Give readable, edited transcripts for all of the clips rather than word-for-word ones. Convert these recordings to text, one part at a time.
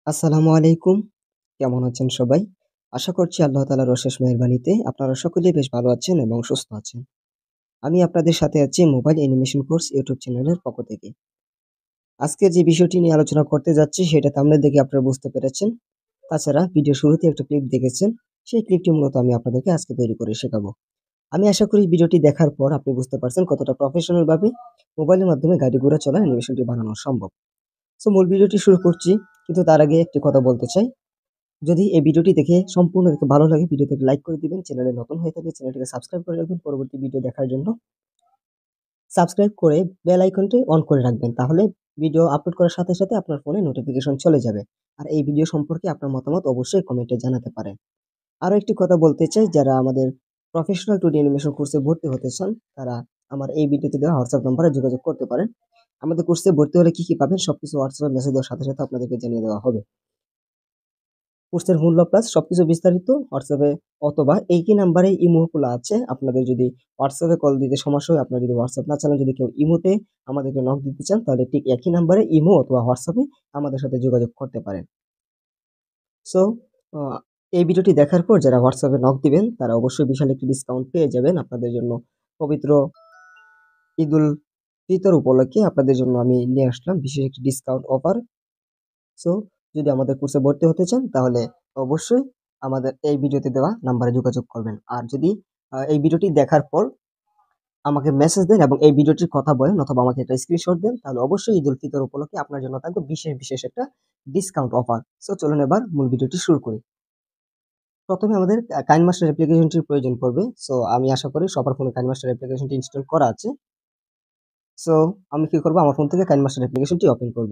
আসসালামু আলাইকুম। কেমন আছেন সবাই? আশা করছি আল্লাহ তাআলার অশেষ মেহেরবানিতে আপনারা সকলেই বেশ ভালো আছেন এবং সুস্থ আছেন। আমি আপনাদের সাথে আছি মোবাইল অ্যানিমেশন কোর্স ইউটিউব চ্যানেলের পক্ষ থেকে। আজকে যে বিষয়টি নিয়ে আলোচনা করতে যাচ্ছি সেটা থাম্বনেল দেখে আপনারা বুঝতে পেরেছেন। তাছাড়া ভিডিও শুরুতে একটা ক্লিপ দেখেছেন। সেই ক্লিপটি মূলত আমি আপনাদেরকে আজকে তৈরি করে শেখাবো। আমি আশা করি ভিডিওটি দেখার পর আপনি বুঝতে পারছেন কতটা প্রফেশনাল ভাবে মোবাইলের মাধ্যমে গাড়ি ঘোড়া চলার অ্যানিমেশনটি বানানো সম্ভব। সো মূল ভিডিওটি শুরু করছি। কিন্তু তার আগে একটি কথা বলতে চাই। যদি এই ভিডিওটি দেখে সম্পূর্ণ দেখে ভালো লাগে ভিডিওতে লাইক করে দিবেন, চ্যানেলে নতুন হয়ে থাকলে চ্যানেলটিকে সাবস্ক্রাইব করে রাখবেন পরবর্তী ভিডিও দেখার জন্য। সাবস্ক্রাইব করে বেল আইকনটি অন করে রাখবেন। তাহলে ভিডিও আপলোড করার সাথে, সাথে আপনার ফোনে নোটিফিকেশন চলে যাবে। আর এই ভিডিও সম্পর্কে আপনার মতামত অবশ্যই কমেন্টে জানাতে পারেন। আরো একটি কথা বলতে চাই, যারা আমাদের প্রফেশনাল 2D অ্যানিমেশন কোর্সে ভর্তি হতে চান, তারা আমার এই ভিডিওতে দেওয়া হোয়াটসঅ্যাপ নম্বরে যোগাযোগ করতে পারেন। আমাদের কোর্সে ভর্তি হলে কি পাবেন সবকিছু হোয়াটসঅ্যাপে মেসেজ দেওয়ার সাথে, সাথে আপনাদেরকে জানিয়ে দেওয়া হবে। কোর্সের মূল্য প্লাস সবকিছু বিস্তারিত হোয়াটসঅ্যাপে অথবা একই নাম্বারে ইমো খোলা আছে। আপনাদের যদি হোয়াটসঅ্যাপে কল দিতে সমস্যা হয়, আপনারা যদি হোয়াটসঅ্যাপ না চালান, যদি কেউ ইমোতে আমাদেরকে নক দিতে চান, তাহলে ঠিক একই নাম্বারে ইমো অথবা হোয়াটসঅ্যাপে আমাদের সাথে যোগাযোগ করতে পারেন। সো আ এই ভিডিওটি দেখার পর যারা হোয়াটসঅ্যাপে নক দিবেন, তারা অবশ্যই বিশাল একটি ডিসকাউন্ট পেয়ে যাবেন। আপনাদের জন্য পবিত্র ঈদুল ফিতর উপলক্ষে আপনাদের জন্য আমি নিয়ে আসলাম বিশেষ একটি ডিসকাউন্ট অফার। সো যদি আমাদের কোর্সে ভর্তি হতে চান, তাহলে অবশ্যই আমাদের এই ভিডিওতে দেওয়া নাম্বারে যোগাযোগ করবেন। আর যদি এই ভিডিওটি দেখার পর আমাকে মেসেজ দেন এবং এই ভিডিওটির কথা বলেন অথবা আমাকে একটা স্ক্রিনশট দেন, তাহলে অবশ্যই ঈদুল ফিতর উপলক্ষে আপনার জন্য থাকবে বিশেষ একটা ডিসকাউন্ট অফার। সো চলুন এবার মূল ভিডিওটি শুরু করি। প্রথমে আমাদের কাইনমাস্টার অ্যাপ্লিকেশনটির প্রয়োজন পড়বে। সো আমি আশা করি সবার ফোনে কাইনমাস্টার অ্যাপ্লিকেশনটি ইনস্টল করা আছে। সো আমি কি করব, আমার ফোন থেকে কাইনমাস্টার অ্যাপ্লিকেশনটি ওপেন করব।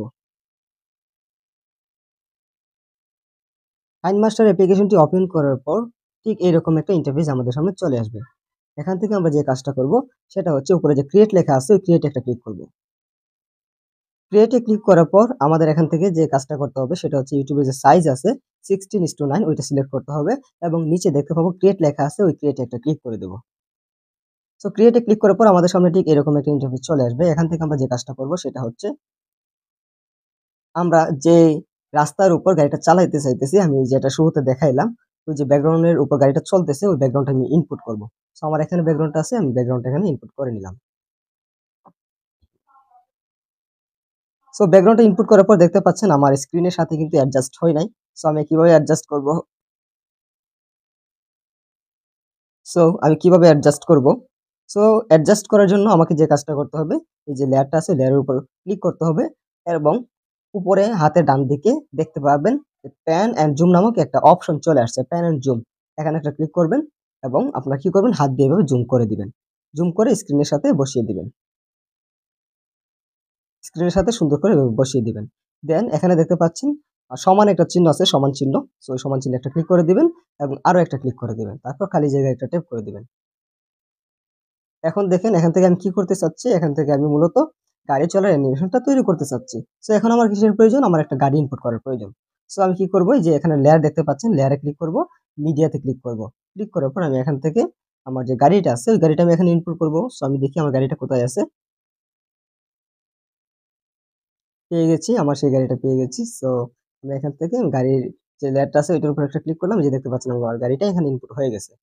কাইনমাস্টার অ্যাপ্লিকেশনটি ওপেন করার পর ঠিক এরকম একটা ইন্টারফেস আমাদের সামনে চলে আসবে। এখান থেকে আমরা যে কাজটা করব সেটা হচ্ছে উপরে যে ক্রিয়েট লেখা আছে ওই ক্রিয়েটে একটা ক্লিক করব। ক্রিয়েটে ক্লিক করার পর আমাদের এখান থেকে যে কাজটা করতে হবে সেটা হচ্ছে ইউটিউবের যে সাইজ আছে 16:9 ওইটা সিলেক্ট করতে হবে এবং নিচে দেখতে পাবো ক্রিয়েট লেখা আছে ওই ক্রিয়েটে একটা ক্লিক করে দেব। সো ক্রিয়েটে ক্লিক করার পর আমাদের সামনে ঠিক এরকম একটা ইন্টারফেস চলে আসবে। এখান থেকে আমরা যে কাজটা করব সেটা হচ্ছে আমরা যে রাস্তার উপর গাড়িটা চালাইতে চাইতেছি, আমি যেটা শুরুতে দেখাইলাম, ওই যে ব্যাকগ্রাউন্ডের উপর গাড়িটা চলতেছে ওই ব্যাকগ্রাউন্ডটা আমি ইনপুট করব। সো আমার এখানে ব্যাকগ্রাউন্ডটা আছে, আমি ব্যাকগ্রাউন্ডটা এখানে ইনপুট করে নিলাম। সো ব্যাকগ্রাউন্ডটা ইনপুট করার পর দেখতে পাচ্ছেন আমার স্ক্রিনের সাথে কিন্তু অ্যাডজাস্ট হয় নাই। সো আমি কিভাবে অ্যাডজাস্ট করব? আমি কিভাবে অ্যাডজাস্ট করব? সো অ্যাডজাস্ট করার জন্য আমাকে যে কাজটা করতে হবে, এই যে লেয়ারটা আছে লেয়ারের উপর ক্লিক করতে হবে এবং উপরে হাতের ডান দিকে দেখতে পাবেন যে প্যান অ্যান্ড জুম নামক একটা অপশন চলে আসছে, প্যান অ্যান্ড জুম। এখানে একটা ক্লিক করবেন এবং আপনারা কি করবেন, হাত দিয়ে এভাবে জুম করে দিবেন। জুম করে স্ক্রিনের সাথে বসিয়ে দিবেন। স্ক্রিনের সাথে সুন্দর করে এভাবে বসিয়ে দিবেন। দেন এখানে দেখতে পাচ্ছেন সমান একটা চিহ্ন আছে, সমান চিহ্ন। সো ওই সমান চিহ্নে একটা ক্লিক করে দিবেন এবং আরো একটা ক্লিক করে দিবেন। তারপর খালি জায়গায় একটা ট্যাপ করে দিবেন। এখন দেখেন এখান থেকে আমি কি করতে চাচ্ছি, এখান থেকে আমি মূলত গাড়ি চলার অ্যানিমেশনটা তৈরি করতে চাচ্ছি। সো এখন আমার কিসের প্রয়োজন? আমার একটা গাড়ি ইনপুট করার প্রয়োজন। সো আমি কি করব, এই যে এখানে লেয়ার দেখতে পাচ্ছেন, লেয়ারে ক্লিক করব, মিডিয়াতে ক্লিক করব। ক্লিক করার পর আমি এখান থেকে আমার যে গাড়িটা আছে ওই গাড়িটা আমি এখানে ইনপুট করব। সো আমি দেখি আমার গাড়িটা কোথায় আছে। পেয়ে গেছি, আমার সেই গাড়িটা পেয়ে গেছি। সো আমি এখান থেকে গাড়ির যে লেয়ারটা আছে ওইটার উপর একটা ক্লিক করলাম, এই যে দেখতে পাচ্ছেন আমার গাড়িটা এখানে ইনপুট হয়ে গেছে।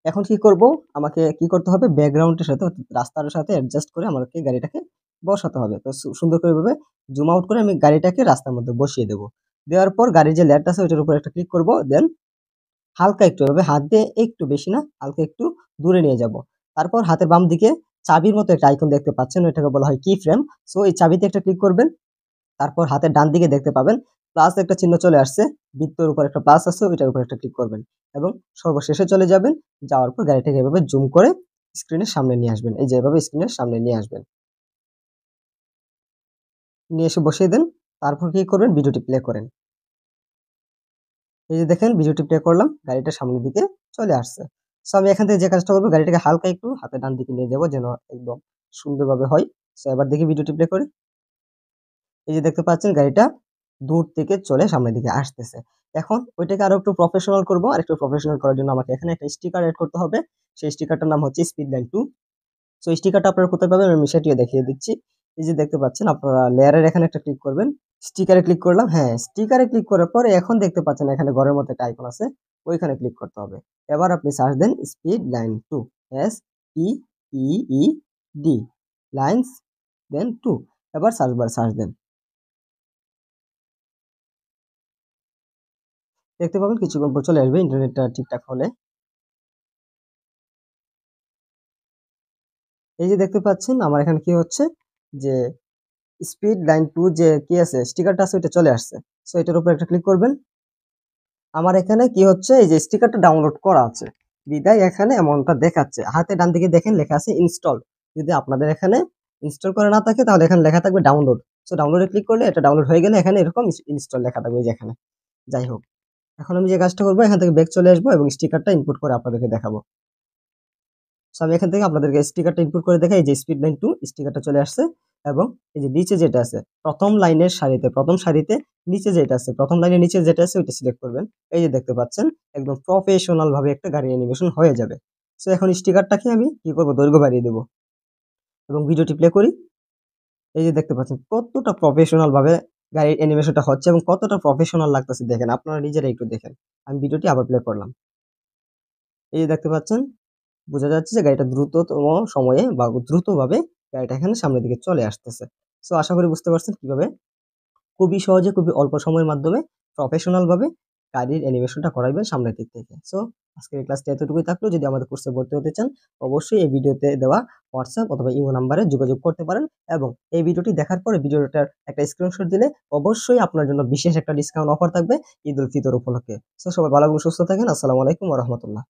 এখন কি করব? আমাকে কি করতে হবে? ব্যাকগ্রাউন্ডের সাথে অর্থাৎ রাস্তার সাথে অ্যাডজাস্ট করে আমাকে গাড়িটাকে বসাতে হবে। তো সুন্দর করে এভাবে জুম আউট করে আমি গাড়িটাকে রাস্তার মধ্যে বসিয়ে দেব। দেওয়ার পর গাড়ির যে লেয়ারটা আছে ওইটার উপর একটা ক্লিক করব। দেন হালকা একটু এভাবে হাত দিয়ে একটু বেশি না, হালকা একটু দূরে নিয়ে যাব। তারপর হাতের বাম দিকে চাবির মতো একটা আইকন দেখতে পাচ্ছেন, ওইটাকে বলা হয় কি ফ্রেম। সো এই চাবিতে একটা ক্লিক করবেন। তারপর হাতের ডান দিকে দেখতে পাবেন প্লাস একটা চিহ্ন চলে আসছে। বৃত্তের উপর একটা প্লাস আছে, ওইটার উপর একটা ক্লিক করবেন এবং সর্বশেষে চলে যাবেন। যাওয়ার পর গাড়িটাকে এভাবে জুম করে স্ক্রিনের সামনে নিয়ে আসবেন। এই যে এভাবে স্ক্রিনের সামনে নিয়ে আসবেন। নিয়ে এসে বসিয়ে দেন। তারপর কি করবেন? ভিডিওটি প্লে করেন। এই যে দেখেন ভিডিওটি প্লে করলাম, গাড়িটা সামনের দিকে চলে আসছে। সো আমি এখান থেকে যে কাজটা করব, গাড়িটাকে হালকা একটু হাতের ডান দিকে নিয়ে যাব যেন একদম সুন্দরভাবে হয়। সো এবার দেখি ভিডিওটি প্লে করে। এই যে দেখতে পাচ্ছেন গাড়িটা দূর থেকে চলে সামনের দিকে আসতেছে। এখন ওইটাকে আরো একটু প্রফেশনাল করব। আর একটু প্রফেশনাল করার জন্য আমাকে এখানে একটা স্টিকার এড করতে হবে। সেই স্টিকারটার নাম হচ্ছে স্পিড লাইন 2। সো স্টিকারটা আপনারা কোথায় পাবেন আমি সেটিও দেখিয়ে দিচ্ছি। এই যে দেখতে পাচ্ছেন আপনারা লেয়ারের এখানে একটা ক্লিক করবেন। স্টিকারে ক্লিক করলাম। হ্যাঁ, স্টিকারে ক্লিক করার পরে এখন দেখতে পাচ্ছেন এখানে ঘরের মতো একটা আইকন আছে। ওইখানে ক্লিক করতে হবে। এবার আপনি সার্চ দেন স্পিড লাইন 2 SPEED লাইনস দেন 2 এবার সার্চ বারে সার্চ দেন। দেখতে পাবেন কিছুক্ষণ পর চলে আসবে ইন্টারনেটটা ঠিকঠাক হলে। এই যে দেখতে পাচ্ছেন আমার এখানে কি হচ্ছে যে স্পিড লাইন 2 যে কি আছে স্টিকারটা আছে ওইটা চলে আসছে। সো এটার উপর একটা ক্লিক করবেন। আমার এখানে কি হচ্ছে এই যে স্টিকারটা ডাউনলোড করা আছে বিদায় এখানে এমনটা দেখাচ্ছে। হাতে ডান দিকে দেখেন লেখা আছে ইনস্টল। যদি আপনাদের এখানে ইনস্টল করা না থাকে তাহলে এখানে লেখা থাকবে ডাউনলোড। সো ডাউনলোডে ক্লিক করলে এটা ডাউনলোড হয়ে গেলে এখানে এরকম ইনস্টল লেখা থাকবে যে এখানে। যাই হোক, এখন আমি যে কাজটা করবো এখান থেকে ব্যাক চলে আসবো এবং স্টিকারটা ইনপুট করে আপনাদেরকে দেখাবো। সো আমি এখান থেকে আপনাদেরকে স্টিকারটা ইনপুট করে দেখাই। এই যে স্পিড লাইন 2 স্টিকারটা চলে আসছে এবং এই যে নিচে যেটা আছে প্রথম লাইনের সারিতে প্রথম সারিতে নিচে যেটা আছে প্রথম লাইনের নিচে যেটা আছে ওইটা সিলেক্ট করবেন। এই যে দেখতে পাচ্ছেন একদম প্রফেশনাল ভাবে একটা গাড়ির অ্যানিমেশন হয়ে যাবে। সো এখন স্টিকারটাকে আমি কি করব দৈর্ঘ্য বাড়িয়ে দেব এবং ভিডিওটি প্লে করি। এই যে দেখতে পাচ্ছেন কতটা প্রফেশনাল ভাবে গাড়ির অ্যানিমেশনটা হচ্ছে এবং কতটা প্রফেশনাল লাগতেছে দেখেন, আপনারা নিজেরা একটু দেখেন। আমি ভিডিওটি আবার প্লে করলাম। এই যে দেখতে পাচ্ছেন বোঝা যাচ্ছে যে গাড়িটা দ্রুততম সময়ে বা দ্রুতভাবে গাড়িটা এখানে সামনের দিকে চলে আসতেছে। সো আশা করি বুঝতে পারছেন কিভাবে খুবই সহজে খুবই অল্প সময়ের মাধ্যমে প্রফেশনাল ভাবে গাড়ির অ্যানিমেশনটা করাইবেন সামনের দিক থেকে। সো আজকের এই ক্লাসটি এতটুকুই থাকলো। যদি আমাদের কোর্সে ভর্তি হতে চান অবশ্যই এই ভিডিওতে দেওয়া হোয়াটসঅ্যাপ অথবা ইমো নাম্বারে যোগাযোগ করতে পারেন এবং এই ভিডিওটি দেখার পরে ভিডিওটার একটা স্ক্রিনশট দিলে অবশ্যই আপনার জন্য বিশেষ একটা ডিসকাউন্ট অফার থাকবে ঈদ উল ফিতর উপলক্ষে। সো সবাই ভালো এবং সুস্থ থাকেন। আসসালামু আলাইকুম ওয়া রাহমাতুল্লাহ।